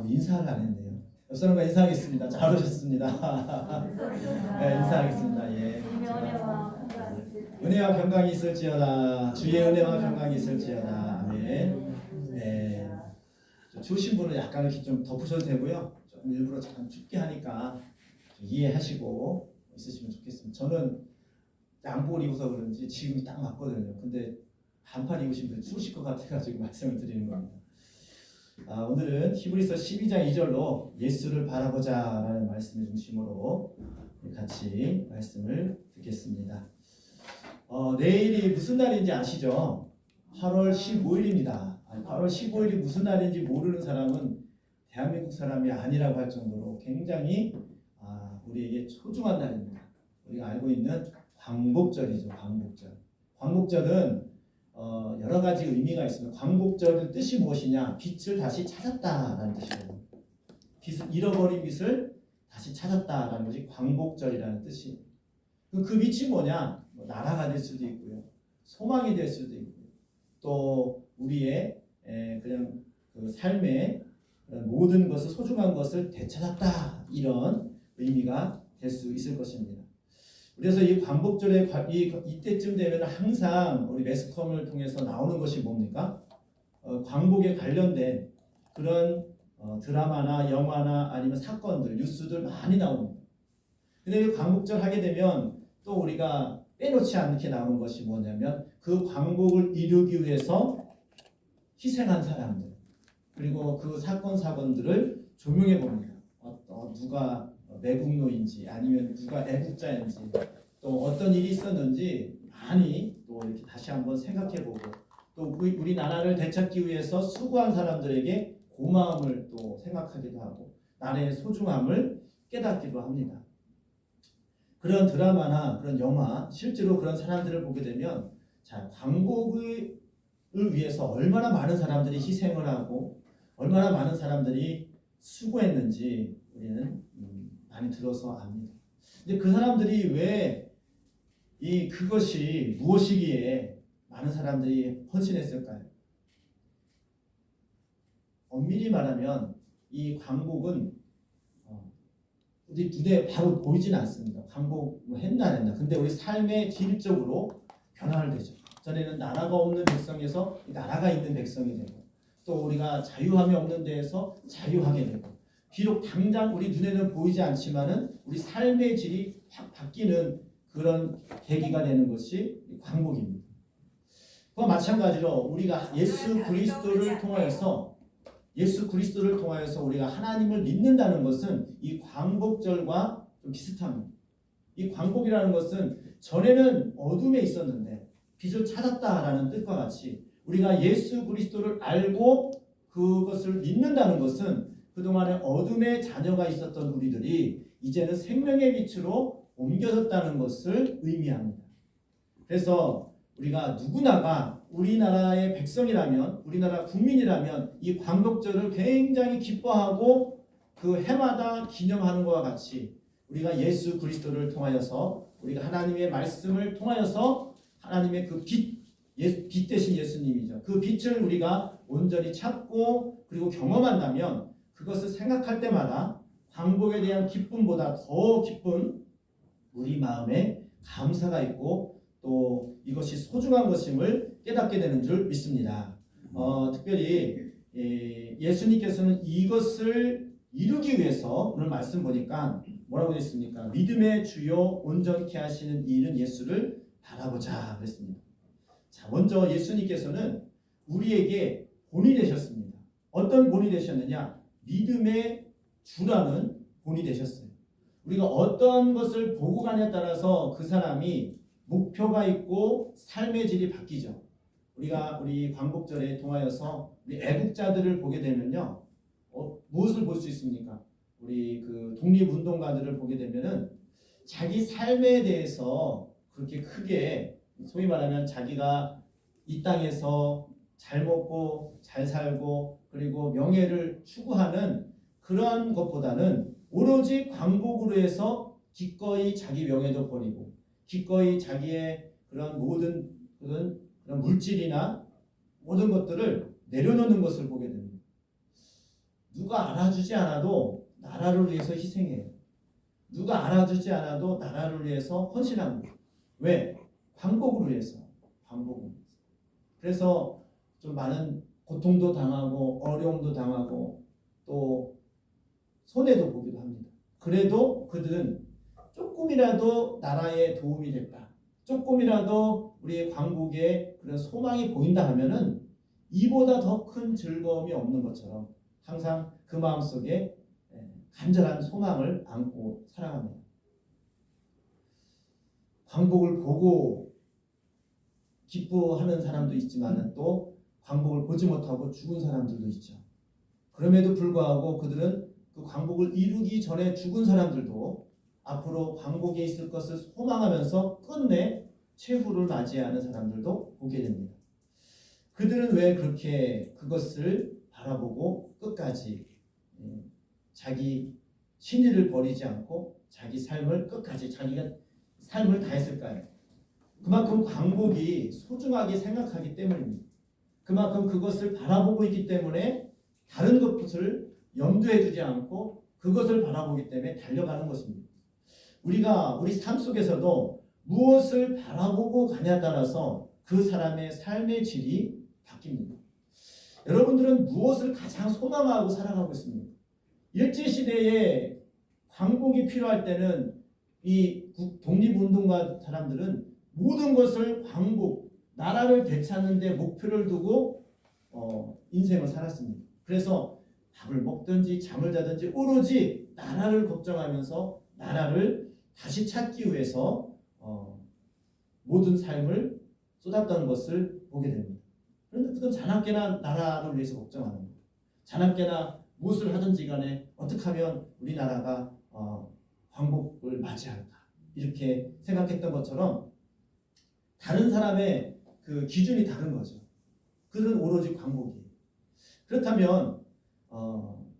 인사를 안 했네요. 옆 사람과 인사하겠습니다. 잘 오셨습니다. 네, 인사하겠습니다. 예. 은혜와 평강이 있을지어다. 주의 은혜와 평강이 있을지어다. 아멘. 네. 추우신 분은 약간 이렇게 좀 덮으셔도 되고요. 좀 일부러 잠깐 춥게 하니까 좀 이해하시고 있으시면 좋겠습니다. 저는 양복을 입어서 그런지 지금이 딱 맞거든요. 근데 반팔 입으신 분 추우실 것 같아가지고 말씀을 드리는 겁니다. 오늘은 히브리서 12장 2절로 예수를 바라보자 라는 말씀을 중심으로 같이 말씀을 듣겠습니다. 내일이 무슨 날인지 아시죠? 8월 15일입니다. 8월 15일이 무슨 날인지 모르는 사람은 대한민국 사람이 아니라고 할 정도로 굉장히 우리에게 소중한 날입니다. 우리가 알고 있는 광복절이죠. 광복절. 광복절은 여러 가지 의미가 있습니다. 광복절의 뜻이 무엇이냐? 빛을 다시 찾았다라는 뜻이거든요. 잃어버린 빛을 다시 찾았다라는 것이 광복절이라는 뜻이에요. 그 빛이 뭐냐? 나라가 될 수도 있고요, 소망이 될 수도 있고요, 또 우리의 그냥 그 삶의 모든 것을, 소중한 것을 되찾았다, 이런 의미가 될 수 있을 것입니다. 그래서 이 광복절에 이때쯤 되면 항상 우리 매스컴을 통해서 나오는 것이 뭡니까? 광복에 관련된 그런 드라마나 영화나 아니면 사건들, 뉴스들 많이 나옵니다. 근데 이 광복절 하게 되면 또 우리가 빼놓지 않게 나오는 것이 뭐냐면 그 광복을 이루기 위해서 희생한 사람들, 그리고 그 사건들을 조명해 봅니다. 누가 매국노인지 아니면 누가 애국자인지, 또 어떤 일이 있었는지 많이 또 이렇게 다시 한번 생각해보고, 또 우리나라를 되찾기 위해서 수고한 사람들에게 고마움을 또 생각하기도 하고 나라의 소중함을 깨닫기도 합니다. 그런 드라마나 그런 영화, 실제로 그런 사람들을 보게 되면 광복을 위해서 얼마나 많은 사람들이 희생을 하고 얼마나 많은 사람들이 수고했는지 우리는 많이 들어서 압니다. 근데 그 사람들이 왜 그것이 무엇이기에 많은 사람들이 헌신했을까요? 엄밀히 말하면 이 광복은 우리 눈에 바로 보이진 않습니다. 광복 했나 안 했나. 근데 우리 삶의 질적으로 변화를 되죠. 전에는 나라가 없는 백성에서 나라가 있는 백성이 되고, 또 우리가 자유함이 없는 데에서 자유하게 되고, 비록 당장 우리 눈에는 보이지 않지만은 우리 삶의 질이 확 바뀌는 그런 계기가 되는 것이 광복입니다. 그와 마찬가지로 우리가 예수 그리스도를 통하여서 우리가 하나님을 믿는다는 것은 이 광복절과 좀 비슷합니다. 이 광복이라는 것은 전에는 어둠에 있었는데 빛을 찾았다라는 뜻과 같이 우리가 예수 그리스도를 알고 그것을 믿는다는 것은 그동안에 어둠의 자녀가 있었던 우리들이 이제는 생명의 빛으로 옮겨졌다는 것을 의미합니다. 그래서 우리가 누구나가 우리나라의 백성이라면, 우리나라 국민이라면 이 광복절을 굉장히 기뻐하고 그 해마다 기념하는 것과 같이 우리가 예수 그리스도를 통하여서, 우리가 하나님의 말씀을 통하여서 하나님의 그 빛 대신 예수님이죠. 그 빛을 우리가 온전히 찾고 그리고 경험한다면 그것을 생각할 때마다 광복에 대한 기쁨보다 더 기쁜 우리 마음에 감사가 있고 또 이것이 소중한 것임을 깨닫게 되는 줄 믿습니다. 특별히 예수님께서는 이것을 이루기 위해서 오늘 말씀 보니까 뭐라고 되어 있습니까? 믿음의 주요 온전케 하시는 이는 예수를 바라보자 그랬습니다. 자, 먼저 예수님께서는 우리에게 본이 되셨습니다. 어떤 본이 되셨느냐? 믿음의 주라는 본이 되셨어요. 우리가 어떤 것을 보고 가냐에 따라서 그 사람이 목표가 있고 삶의 질이 바뀌죠. 우리 광복절에 통하여서 우리 애국자들을 보게 되면요, 무엇을 볼 수 있습니까? 우리 그 독립운동가들을 보게 되면은 자기 삶에 대해서 그렇게 크게, 소위 말하면 자기가 이 땅에서 잘 먹고 잘 살고 그리고 명예를 추구하는 그런 것보다는 오로지 광복으로 해서 기꺼이 자기 명예도 버리고 기꺼이 자기의 그런 모든 그런 물질이나 모든 것들을 내려놓는 것을 보게 됩니다. 누가 알아주지 않아도 나라를 위해서 희생해요. 누가 알아주지 않아도 나라를 위해서 헌신합니다. 왜? 광복을 위해서. 광복을 위해서. 그래서 좀 많은 고통도 당하고 어려움도 당하고 또 손해도 보기도 합니다. 그래도 그들은 조금이라도 나라에 도움이 됐다. 조금이라도 우리의 광복에 그런 소망이 보인다 하면은 이보다 더 큰 즐거움이 없는 것처럼 항상 그 마음속에 간절한 소망을 안고 살아갑니다. 광복을 보고 기뻐하는 사람도 있지만 또 광복을 보지 못하고 죽은 사람들도 있죠. 그럼에도 불구하고 그들은 그 광복을 이루기 전에 죽은 사람들도 앞으로 광복에 있을 것을 소망하면서 끝내 최후를 맞이하는 사람들도 보게 됩니다. 그들은 왜 그렇게 그것을 바라보고 끝까지 자기 신의를 버리지 않고 자기 삶을 끝까지 자기가 삶을 다했을까요? 그만큼 광복이 소중하게 생각하기 때문입니다. 그만큼 그것을 바라보고 있기 때문에 다른 것을 염두에 두지 않고 그것을 바라보기 때문에 달려가는 것입니다. 우리가 우리 삶 속에서도 무엇을 바라보고 가냐에 따라서 그 사람의 삶의 질이 바뀝니다. 여러분들은 무엇을 가장 소망하고 살아가고 있습니까? 일제시대에 광복이 필요할 때는 이 독립운동가 사람들은 모든 것을 광복, 나라를 되찾는 데 목표를 두고 인생을 살았습니다. 그래서 밥을 먹든지 잠을 자든지 오로지 나라를 걱정하면서 나라를 다시 찾기 위해서 모든 삶을 쏟았던 것을 보게 됩니다. 그런데 그건 자나깨나 나라를 위해서 걱정하는 거예요. 자나깨나 무엇을 하든지 간에 어떻게 하면 우리나라가 광복을 맞이할까 이렇게 생각했던 것처럼 다른 사람의 그 기준이 다른 거죠. 그들은 오로지 광복이에요. 그렇다면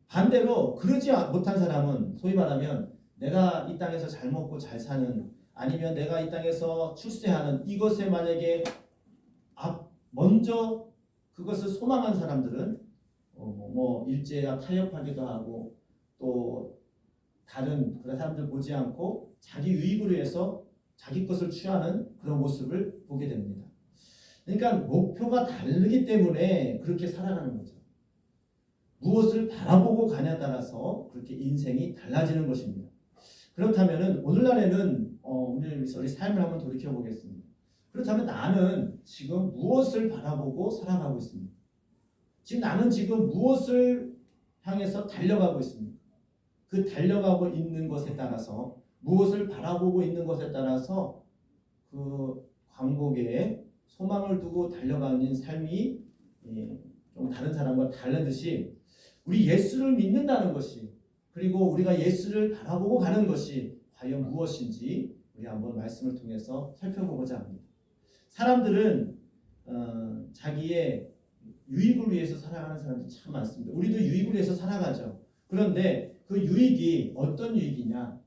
반대로 그러지 못한 사람은 소위 말하면 내가 이 땅에서 잘 먹고 잘 사는 아니면 내가 이 땅에서 출세하는 이것에 만약에 먼저 그것을 소망한 사람들은 일제가 타협하기도 하고 또 다른 그런 사람들 보지 않고 자기 유익을 위해서 자기 것을 취하는 그런 모습을 보게 됩니다. 그러니까 목표가 다르기 때문에 그렇게 살아가는 거죠. 무엇을 바라보고 가냐에 따라서 그렇게 인생이 달라지는 것입니다. 그렇다면 오늘날에는 우리 삶을 한번 돌이켜 보겠습니다. 그렇다면 나는 지금 무엇을 바라보고 살아가고 있습니까? 지금 나는 지금 무엇을 향해서 달려가고 있습니까? 그 달려가고 있는 것에 따라서 무엇을 바라보고 있는 것에 따라서 그 광복에 소망을 두고 달려가는 삶이 좀 다른 사람과 다르듯이 우리 예수를 믿는다는 것이 그리고 우리가 예수를 바라보고 가는 것이 과연 무엇인지 우리 한번 말씀을 통해서 살펴보고자 합니다. 사람들은 자기의 유익을 위해서 살아가는 사람들이 참 많습니다. 우리도 유익을 위해서 살아가죠. 그런데 그 유익이 어떤 유익이냐?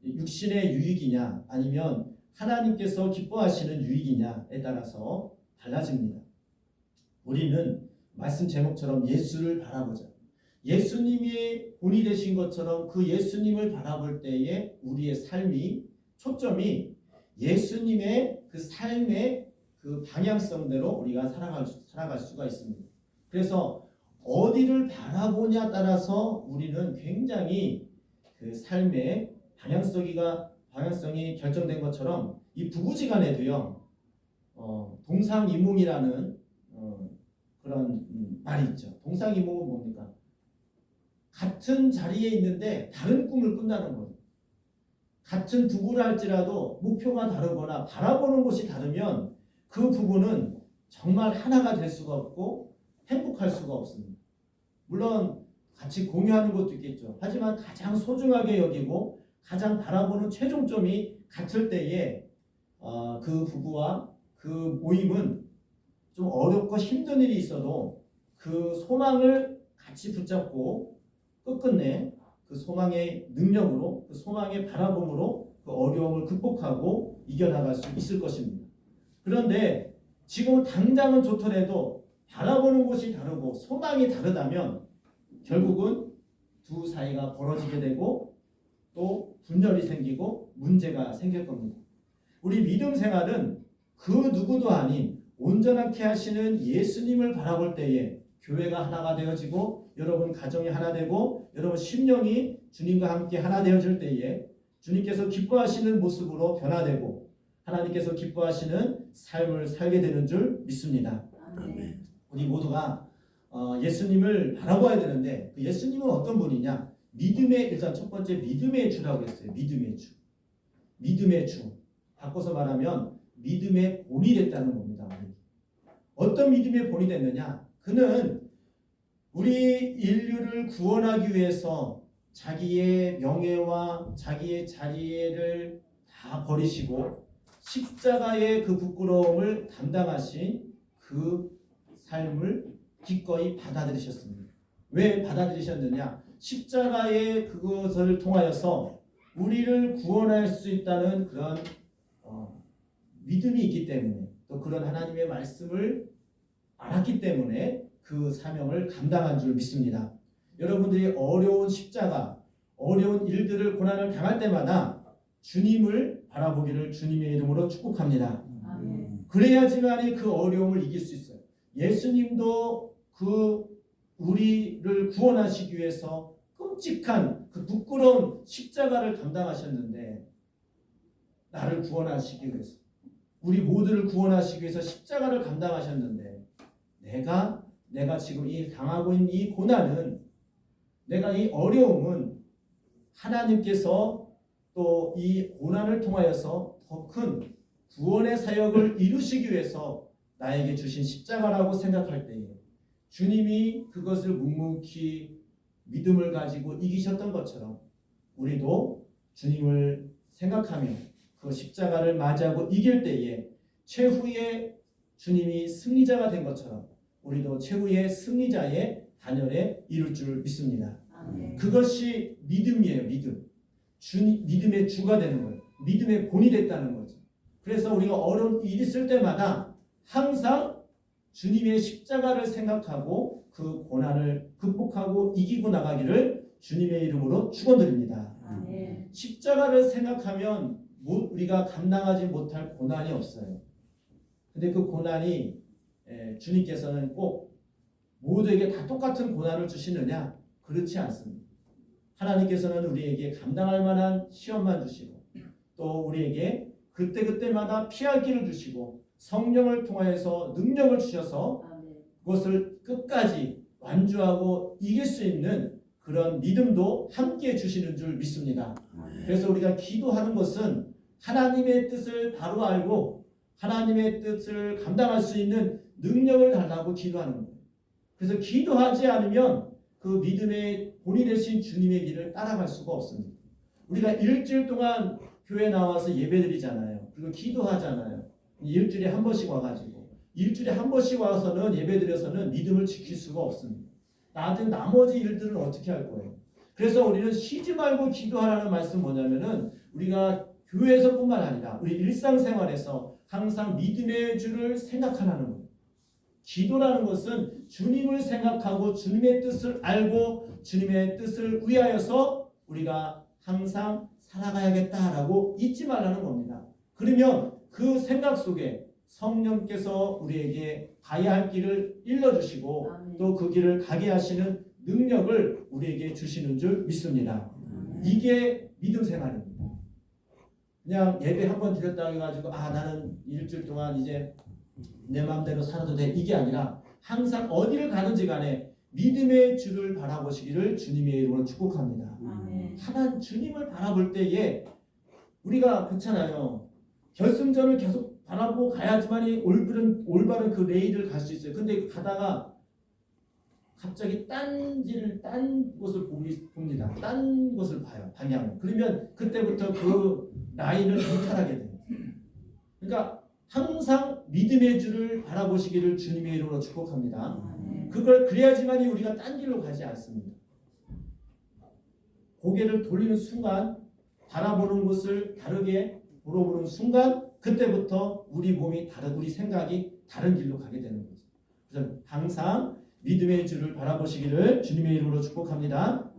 육신의 유익이냐? 아니면 하나님께서 기뻐하시는 유익이냐에 따라서 달라집니다. 우리는 말씀 제목처럼 예수를 바라보자. 예수님이 본이 되신 것처럼 그 예수님을 바라볼 때에 우리의 삶이 초점이 예수님의 그 삶의 그 방향성대로 우리가 살아갈 수가 있습니다. 그래서 어디를 바라보냐에 따라서 우리는 굉장히 그 삶의 방향성이 결정된 것처럼 이 부부지간에도요 동상이몽이라는 그런 말이 있죠. 동상이몽은 뭡니까? 같은 자리에 있는데 다른 꿈을 꾼다는 거예요. 같은 부부를 할지라도 목표가 다르거나 바라보는 곳이 다르면 그 부부는 정말 하나가 될 수가 없고 행복할 수가 없습니다. 물론 같이 공유하는 것도 있겠죠. 하지만 가장 소중하게 여기고 가장 바라보는 최종점이 같을 때에 그 부부와 그 모임은 좀 어렵고 힘든 일이 있어도 그 소망을 같이 붙잡고 끝끝내 그 소망의 능력으로 그 소망의 바라봄으로 그 어려움을 극복하고 이겨나갈 수 있을 것입니다. 그런데 지금 당장은 좋더라도 바라보는 곳이 다르고 소망이 다르다면 결국은 두 사이가 벌어지게 되고 또 분열이 생기고 문제가 생길 겁니다. 우리 믿음 생활은 그 누구도 아닌 온전하게 하시는 예수님을 바라볼 때에 교회가 하나가 되어지고 여러분 가정이 하나 되고 여러분 심령이 주님과 함께 하나 되어질 때에 주님께서 기뻐하시는 모습으로 변화되고 하나님께서 기뻐하시는 삶을 살게 되는 줄 믿습니다. 아멘. 우리 모두가 예수님을 바라봐야 되는데 그 예수님은 어떤 분이냐? 믿음의 일단 첫 번째 믿음의 주라고 했어요. 믿음의 주. 믿음의 주. 바꿔서 말하면 믿음의 본이 됐다는 겁니다. 어떤 믿음의 본이 됐느냐? 그는 우리 인류를 구원하기 위해서 자기의 명예와 자기의 자리를 다 버리시고 십자가의 그 부끄러움을 담당하신 그 삶을 기꺼이 받아들이셨습니다. 왜 받아들이셨느냐? 십자가의 그것을 통하여서 우리를 구원할 수 있다는 그런 믿음이 있기 때문에 또 그런 하나님의 말씀을 알았기 때문에 그 사명을 감당한 줄 믿습니다. 여러분들이 어려운 십자가, 어려운 일들을 고난을 당할 때마다 주님을 바라보기를 주님의 이름으로 축복합니다. 아멘. 그래야지만 그 어려움을 이길 수 있어요. 예수님도 그 우리를 구원하시기 위해서 끔찍한 그 부끄러운 십자가를 감당하셨는데 나를 구원하시기 위해서 우리 모두를 구원하시기 위해서 십자가를 감당하셨는데 내가 지금 이 당하고 있는 이 고난은 내가 이 어려움은 하나님께서 또 이 고난을 통하여서 더 큰 구원의 사역을 이루시기 위해서 나에게 주신 십자가라고 생각할 때에 주님이 그것을 묵묵히 믿음을 가지고 이기셨던 것처럼 우리도 주님을 생각하며 그 십자가를 맞이하고 이길 때에 최후의 주님이 승리자가 된 것처럼 우리도 최후의 승리자의 단열에 이룰 줄 믿습니다. 아멘. 그것이 믿음이에요. 믿음의 주가 되는 거예요. 믿음의 본이 됐다는 거죠. 그래서 우리가 어려운 일이 있을 때마다 항상 주님의 십자가를 생각하고 그 고난을 극복하고 이기고 나가기를 주님의 이름으로 축원드립니다. 아멘. 십자가를 생각하면 우리가 감당하지 못할 고난이 없어요. 근데 그 고난이 주님께서는 꼭 모두에게 다 똑같은 고난을 주시느냐? 그렇지 않습니다. 하나님께서는 우리에게 감당할 만한 시험만 주시고 또 우리에게 그때그때마다 피할 길을 주시고 성령을 통하여서 능력을 주셔서 그것을 끝까지 완주하고 이길 수 있는 그런 믿음도 함께 주시는 줄 믿습니다. 그래서 우리가 기도하는 것은 하나님의 뜻을 바로 알고 하나님의 뜻을 감당할 수 있는 능력을 달라고 기도하는 거예요. 그래서 기도하지 않으면 그 믿음의 본이 되신 주님의 길을 따라갈 수가 없습니다. 우리가 일주일 동안 교회 나와서 예배드리잖아요. 그리고 기도하잖아요. 일주일에 한 번씩 와가지고 일주일에 한 번씩 와서는 예배드려서는 믿음을 지킬 수가 없습니다. 나머지 일들은 어떻게 할 거예요? 그래서 우리는 쉬지 말고 기도하라는 말씀 뭐냐면은 우리가 교회에서뿐만 아니라 우리 일상생활에서 항상 믿음의 주를 생각하라는 거예요. 기도라는 것은 주님을 생각하고 주님의 뜻을 알고 주님의 뜻을 위하여서 우리가 항상 살아가야겠다라고 잊지 말라는 겁니다. 그러면 그 생각 속에 성령께서 우리에게 가야 할 길을 일러주시고 또 그 길을 가게 하시는 능력을 우리에게 주시는 줄 믿습니다. 이게 믿음 생활입니다. 그냥 예배 한 번 드렸다 해가지고 나는 일주일 동안 이제 내 마음대로 살아도 돼 이게 아니라 항상 어디를 가든지 간에 믿음의 주를 바라보시기를 주님의 이름으로 축복합니다. 하나님 주님을 바라볼 때에 우리가 그렇잖아요. 결승전을 계속 바라보고 가야지만이 올바른 그 레일을 갈 수 있어요. 근데 가다가 갑자기 딴 곳을 봅니다. 딴 곳을 봐요. 방향을. 그러면 그때부터 그 라인을 이탈하게 돼요. 그러니까 항상 믿음의 주를 바라보시기를 주님의 이름으로 축복합니다. 그래야지만이 우리가 딴 길로 가지 않습니다. 고개를 돌리는 순간 바라보는 곳을 다르게 물어보는 순간 그때부터 우리 몸이 우리 생각이 다른 길로 가게 되는 거죠. 그래서 항상 믿음의 주를 바라보시기를 주님의 이름으로 축복합니다.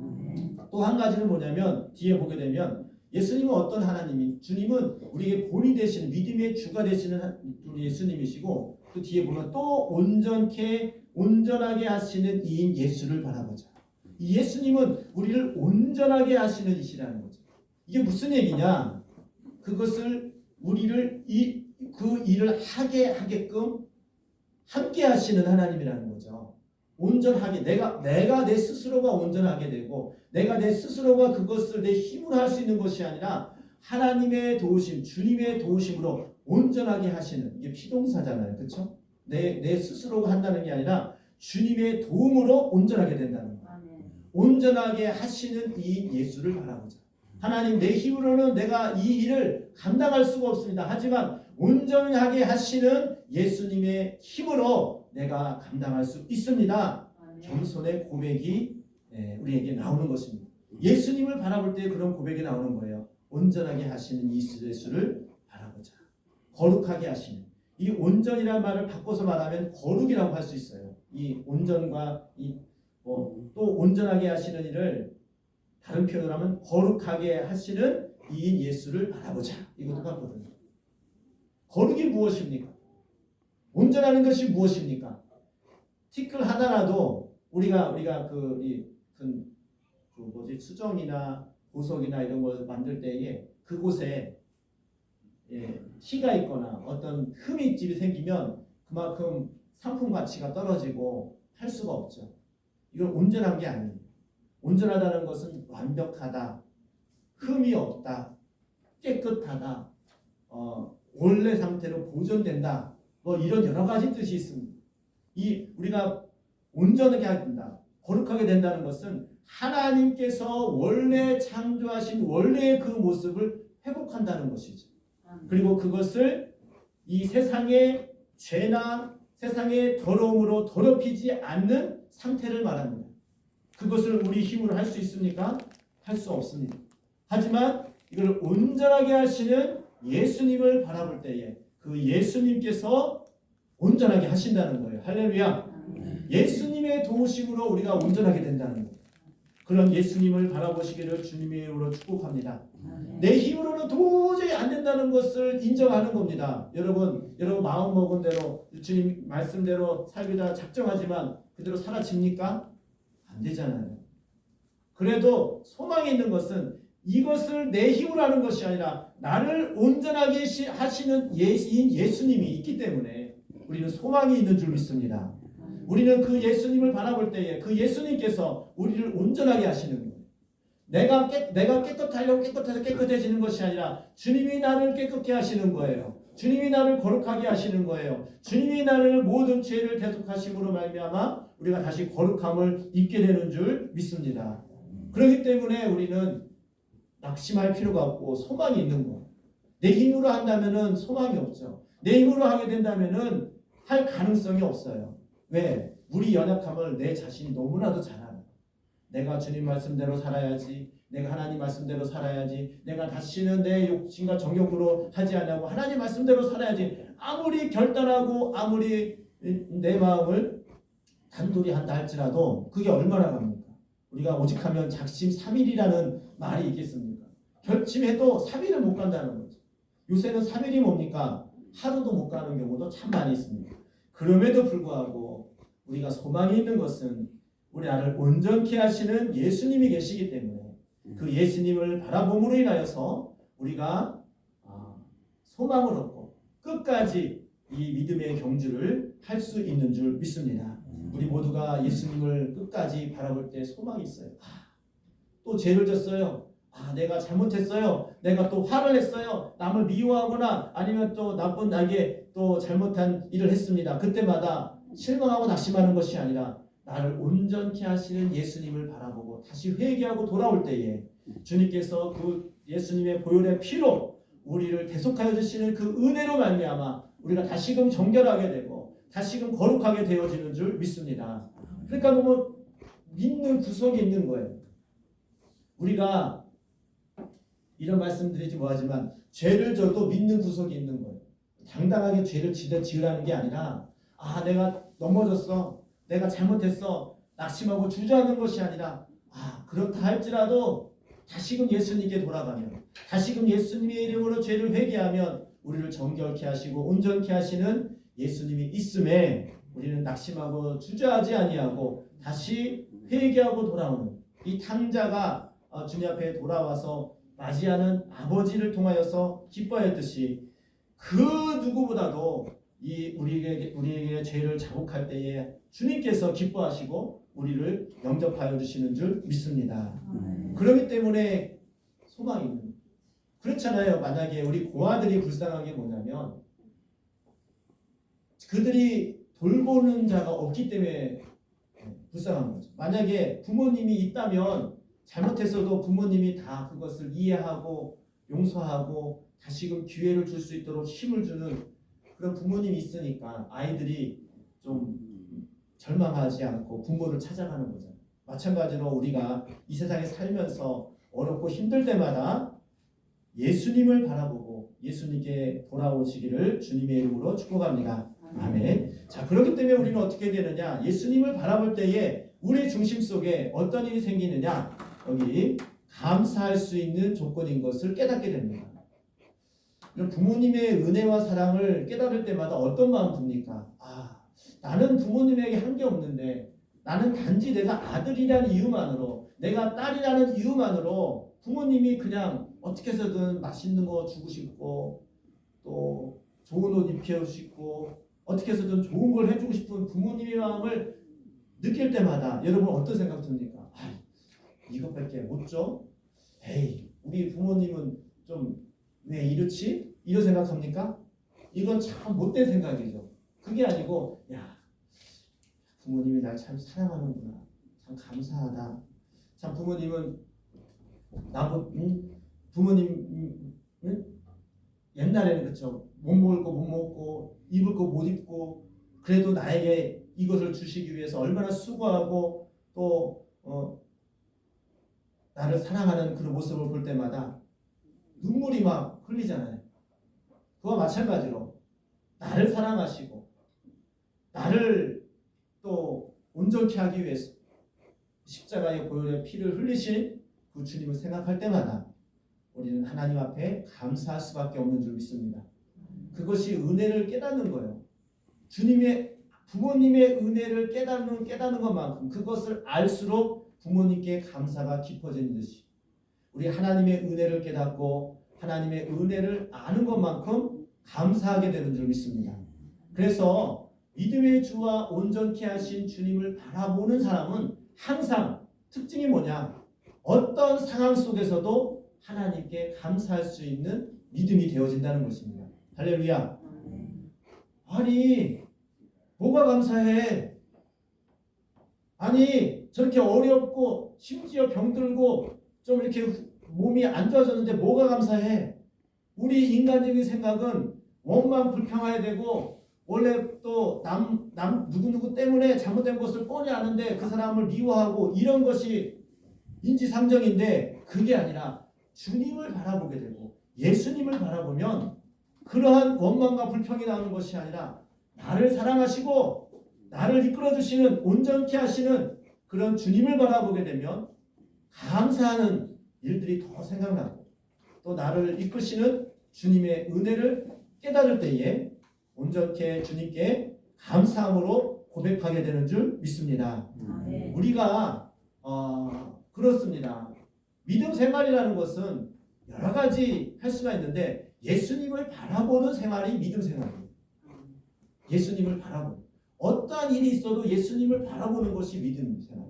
또 한 가지는 뭐냐면 뒤에 보게 되면 예수님은 어떤 하나님이 주님은 우리에게 본이 되시는 믿음의 주가 되시는 우리 예수님이시고 그 뒤에 보면 또 온전하게 하시는 이인 예수를 바라보자. 이 예수님은 우리를 온전하게 하시는 이시라는 거죠. 이게 무슨 얘기냐? 그것을 우리를 그 일을 하게 하게끔 함께 하시는 하나님이라는 거죠. 온전하게 내가 내 스스로가 온전하게 되고 내가 내 스스로가 그것을 내 힘으로 할 수 있는 것이 아니라 하나님의 도우심, 주님의 도우심으로 온전하게 하시는 이게 피동사잖아요. 그렇죠? 내 스스로가 한다는 게 아니라 주님의 도움으로 온전하게 된다는 거예요. 온전하게 하시는 이 예수를 바라보자. 하나님 내 힘으로는 내가 이 일을 감당할 수가 없습니다. 하지만 온전하게 하시는 예수님의 힘으로 내가 감당할 수 있습니다. 겸손의 고백이 우리에게 나오는 것입니다. 예수님을 바라볼 때 그런 고백이 나오는 거예요. 온전하게 하시는 이 예수를 바라보자. 거룩하게 하시는 이 온전이라는 말을 바꿔서 말하면 거룩이라고 할 수 있어요. 이 온전과 또 온전하게 하시는 일을 다른 표현으로 하면 거룩하게 하시는 이인 예수를 바라보자. 이것도 같거든요. 거룩이 무엇입니까? 온전하는 것이 무엇입니까? 티끌 하나라도 우리가 수정이나 보석이나 이런 걸 만들 때에 그곳에 티가 있거나 어떤 흠집이 생기면 그만큼 상품 가치가 떨어지고 할 수가 없죠. 이건 온전한 게 아니에요. 온전하다는 것은 완벽하다, 흠이 없다, 깨끗하다, 원래 상태로 보존된다, 이런 여러 가지 뜻이 있습니다. 우리가 온전하게 된다, 거룩하게 된다는 것은 하나님께서 원래 창조하신 원래의 그 모습을 회복한다는 것이죠. 그리고 그것을 이 세상의 죄나 세상의 더러움으로 더럽히지 않는 상태를 말합니다. 그것을 우리 힘으로 할 수 있습니까? 할 수 없습니다. 하지만 이걸 온전하게 하시는 예수님을 바라볼 때에 그 예수님께서 온전하게 하신다는 거예요. 할렐루야. 예수님의 도우심으로 우리가 온전하게 된다는 거예요. 그런 예수님을 바라보시기를 주님의 이름으로 축복합니다. 내 힘으로는 도저히 안 된다는 것을 인정하는 겁니다. 여러분 마음 먹은 대로 주님 말씀대로 살기다 작정하지만 그대로 살아집니까? 안 되잖아요. 그래도 소망이 있는 것은 이것을 내 힘으로 하는 것이 아니라 나를 온전하게 하시는 예수님이 있기 때문에 우리는 소망이 있는 줄 믿습니다. 우리는 그 예수님을 바라볼 때에 그 예수님께서 우리를 온전하게 하시는 거예요. 내가 깨끗하려고 깨끗해서 깨끗해지는 것이 아니라 주님이 나를 깨끗게 하시는 거예요. 주님이 나를 거룩하게 하시는 거예요. 주님이 나를 모든 죄를 대속하심으로 말미암아 우리가 다시 거룩함을 입게 되는 줄 믿습니다. 그렇기 때문에 우리는 낙심할 필요가 없고 소망이 있는 거예요. 내 힘으로 한다면은 소망이 없죠. 내 힘으로 하게 된다면은 할 가능성이 없어요. 왜? 우리 연약함을 내 자신이 너무나도 잘 알아요. 내가 주님 말씀대로 살아야지. 내가 하나님 말씀대로 살아야지. 내가 다시는 내 욕심과 정욕으로 하지 않고 하나님 말씀대로 살아야지. 아무리 결단하고 아무리 내 마음을 단돌이 한다 할지라도 그게 얼마나 갑니까? 우리가 오직하면 작심 3일이라는 말이 있겠습니까? 결심해도 3일을 못 간다는 거죠. 요새는 3일이 뭡니까? 하루도 못 가는 경우도 참 많이 있습니다. 그럼에도 불구하고 우리가 소망이 있는 것은 우리 나를 온전케 하시는 예수님이 계시기 때문에 그 예수님을 바라봄으로 인하여서 우리가 소망을 얻고 끝까지 이 믿음의 경주를 할 수 있는 줄 믿습니다. 우리 모두가 예수님을 끝까지 바라볼 때 소망이 있어요. 또 죄를 졌어요. 내가 잘못했어요. 내가 또 화를 했어요. 남을 미워하거나 아니면 또 나쁜 나에게 또 잘못한 일을 했습니다. 그때마다 실망하고 낙심하는 것이 아니라 나를 온전케 하시는 예수님을 바라보고 다시 회개하고 돌아올 때에 주님께서 그 예수님의 보혈의 피로 우리를 대속하여 주시는 그 은혜로 말미암아 우리가 다시금 정결하게 되고 다시금 거룩하게 되어지는 줄 믿습니다. 그러니까 너무 믿는 구석이 있는 거예요. 우리가 이런 말씀드리지 뭐하지만 죄를 져도 믿는 구석이 있는 거예요. 당당하게 죄를 지으라는 게 아니라 내가 넘어졌어. 내가 잘못했어 낙심하고 주저하는 것이 아니라 그렇다 할지라도 다시금 예수님께 돌아가면 다시금 예수님의 이름으로 죄를 회개하면 우리를 정결케 하시고 온전케 하시는 예수님이 있음에 우리는 낙심하고 주저하지 아니하고 다시 회개하고 돌아오는 이 탕자가 주님 앞에 돌아와서 맞이하는 아버지를 통하여서 기뻐했듯이 그 누구보다도 우리에게 죄를 자복할 때에 주님께서 기뻐하시고 우리를 영접하여 주시는 줄 믿습니다. 그렇기 때문에 소망이 있는 그렇잖아요. 만약에 우리 고아들이 불쌍한 게 뭐냐면 그들이 돌보는 자가 없기 때문에 불쌍한 거죠. 만약에 부모님이 있다면 잘못했어도 부모님이 다 그것을 이해하고 용서하고 다시금 기회를 줄 수 있도록 힘을 주는 그런 부모님이 있으니까 아이들이 좀 절망하지 않고 부모를 찾아가는 거잖아요. 마찬가지로 우리가 이 세상에 살면서 어렵고 힘들 때마다 예수님을 바라보고 예수님께 돌아오시기를 주님의 이름으로 축복합니다. 아멘. 자, 그렇기 때문에 우리는 어떻게 되느냐? 예수님을 바라볼 때에 우리 중심 속에 어떤 일이 생기느냐? 여기 감사할 수 있는 조건인 것을 깨닫게 됩니다. 부모님의 은혜와 사랑을 깨달을 때마다 어떤 마음 듭니까? 나는 부모님에게 한 게 없는데 나는 단지 내가 아들이라는 이유만으로 내가 딸이라는 이유만으로 부모님이 그냥 어떻게 해서든 맛있는 거 주고 싶고 또 좋은 옷 입혀 주고 어떻게 해서든 좋은 걸 해주고 싶은 부모님의 마음을 느낄 때마다 여러분 어떤 생각 듭니까? 이것밖에 못 줘? 에이 우리 부모님은 좀 왜 이렇지? 이런 생각합니까? 이건 참 못된 생각이죠. 그게 아니고 부모님이 날 참 사랑하는구나. 참 감사하다. 참 부모님은 부모님 옛날에는 그렇죠. 못 먹을 거 못 먹고 입을 거 못 입고 그래도 나에게 이것을 주시기 위해서 얼마나 수고하고 또 나를 사랑하는 그런 모습을 볼 때마다 눈물이 막 흘리잖아요. 그와 마찬가지로 나를 사랑하시고 나를 또 온전케 하기 위해서 십자가의 보혈의 피를 흘리신 그 주님을 생각할 때마다 우리는 하나님 앞에 감사할 수밖에 없는 줄 믿습니다. 그것이 은혜를 깨닫는 거예요. 부모님의 은혜를 깨닫는 것만큼 그것을 알수록 부모님께 감사가 깊어지는 듯이 우리 하나님의 은혜를 깨닫고 하나님의 은혜를 아는 것만큼 감사하게 되는 줄 믿습니다. 그래서 믿음의 주와 온전케 하신 주님을 바라보는 사람은 항상 특징이 뭐냐? 어떤 상황 속에서도 하나님께 감사할 수 있는 믿음이 되어진다는 것입니다. 할렐루야. 아니 뭐가 감사해? 아니 저렇게 어렵고 심지어 병들고 좀 이렇게 몸이 안 좋아졌는데 뭐가 감사해? 우리 인간적인 생각은 원망 불평해야 되고 원래 또 남 누구누구 때문에 잘못된 것을 뻔히 아는데 그 사람을 미워하고 이런 것이 인지상정인데 그게 아니라 주님을 바라보게 되고 예수님을 바라보면 그러한 원망과 불평이 나오는 것이 아니라 나를 사랑하시고 나를 이끌어주시는 온전케 하시는 그런 주님을 바라보게 되면 감사하는 일들이 더 생각나고 또 나를 이끄시는 주님의 은혜를 깨달을 때에 온전케 주님께 감사함으로 고백하게 되는 줄 믿습니다. 우리가 그렇습니다. 믿음 생활이라는 것은 여러 가지 할 수가 있는데 예수님을 바라보는 생활이 믿음 생활이에요. 예수님을 바라보는 어떠한 일이 있어도 예수님을 바라보는 것이 믿음 생활.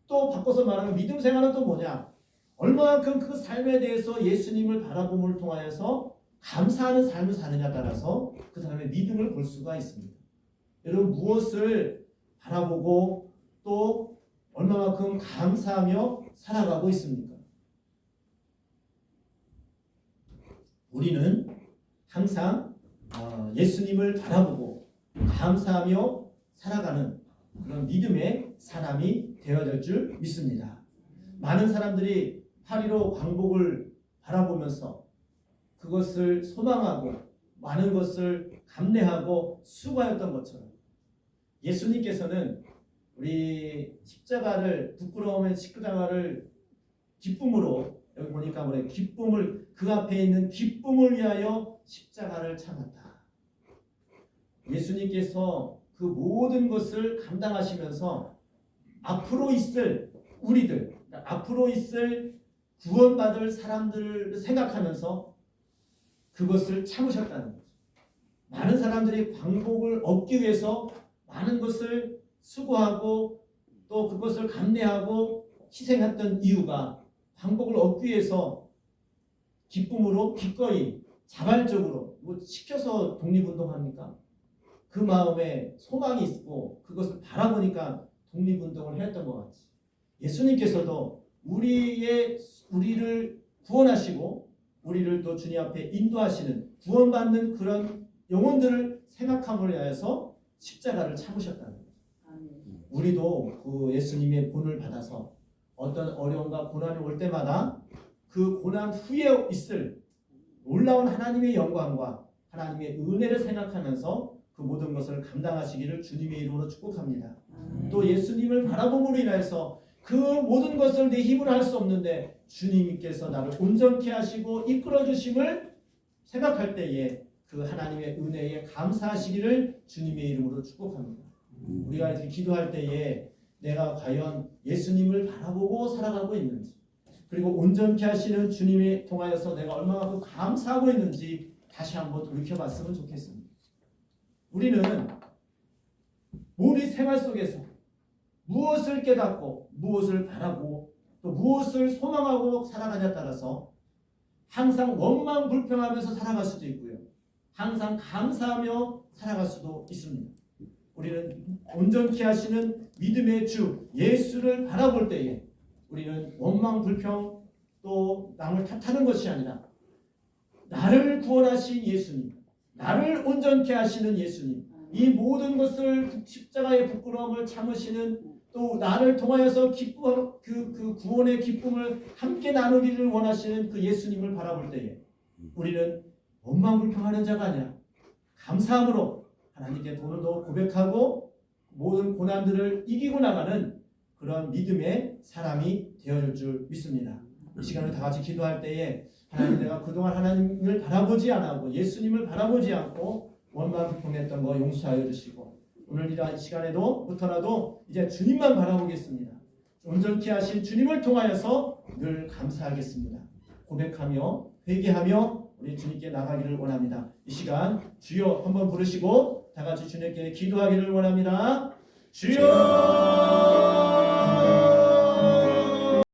또 바꿔서 말하면 믿음 생활은 또 뭐냐? 얼마만큼 그 삶에 대해서 예수님을 바라봄을 통하여서 감사하는 삶을 사느냐에 따라서 그 사람의 믿음을 볼 수가 있습니다. 여러분 무엇을 바라보고 또 얼마만큼 감사하며 살아가고 있습니까? 우리는 항상 예수님을 바라보고 감사하며 살아가는 그런 믿음의 사람이 되어야 될 줄 믿습니다. 많은 사람들이 8.15 광복을 바라보면서 그것을 소망하고 많은 것을 감내하고 수고하였던 것처럼 예수님께서는 우리 십자가를 부끄러우면 십자가를 기쁨으로 여기 보니까 뭐래 기쁨을 그 앞에 있는 기쁨을 위하여 십자가를 참았다. 예수님께서 그 모든 것을 감당하시면서 앞으로 있을 우리들, 앞으로 있을 구원받을 사람들을 생각하면서 그것을 참으셨다는 거죠. 많은 사람들이 광복을 얻기 위해서 많은 것을 수고하고 또 그것을 감내하고 희생했던 이유가 광복을 얻기 위해서 기쁨으로 기꺼이 자발적으로 뭐 시켜서 독립운동합니까? 그 마음에 소망이 있고 그것을 바라보니까 독립운동을 했던 것 같지. 예수님께서도 우리를 구원하시고 우리를 또 주님 앞에 인도하시는 구원받는 그런 영혼들을 생각함을 위하여서 십자가를 참으셨다는 거죠. 우리도 그 예수님의 본을 받아서 어떤 어려움과 고난이 올 때마다 그 고난 후에 있을 놀라운 하나님의 영광과 하나님의 은혜를 생각하면서 그 모든 것을 감당하시기를 주님의 이름으로 축복합니다. 또 예수님을 바라봄으로 인해서 그 모든 것을 내 힘으로 할 수 없는데 주님께서 나를 온전케 하시고 이끌어 주심을 생각할 때에 그 하나님의 은혜에 감사하시기를 주님의 이름으로 축복합니다. 우리가 이렇게 기도할 때에 내가 과연 예수님을 바라보고 살아가고 있는지, 그리고 온전케 하시는 주님에 통하여서 내가 얼마나 감사하고 있는지 다시 한번 돌이켜봤으면 좋겠습니다. 우리는 우리 생활 속에서 무엇을 깨닫고 무엇을 바라고 또 무엇을 소망하고 살아가냐에 따라서 항상 원망 불평하면서 살아갈 수도 있고요. 항상 감사하며 살아갈 수도 있습니다. 우리는 온전케 하시는 믿음의 주 예수를 바라볼 때에 우리는 원망 불평 또 남을 탓하는 것이 아니라 나를 구원하신 예수님, 나를 온전케 하시는 예수님, 이 모든 것을 십자가의 부끄러움을 참으시는 또 나를 통하여서 그 구원의 기쁨을 함께 나누기를 원하시는 그 예수님을 바라볼 때에 우리는 원망불평하는 자가 아니라 감사함으로 하나님께 오늘도 고백하고 모든 고난들을 이기고 나가는 그런 믿음의 사람이 되어줄 줄 믿습니다. 이 시간을 다 같이 기도할 때에 하나님, 내가 그동안 하나님을 바라보지 않았고 예수님을 바라보지 않고 원망불평했던 거 용서하여 주시고 오늘 이러한 시간에도 부터라도 이제 주님만 바라보겠습니다. 온전케 하신 주님을 통하여서 늘 감사하겠습니다. 고백하며 회개하며 우리 주님께 나가기를 원합니다. 이 시간 주여 한번 부르시고 다 같이 주님께 기도하기를 원합니다. 주여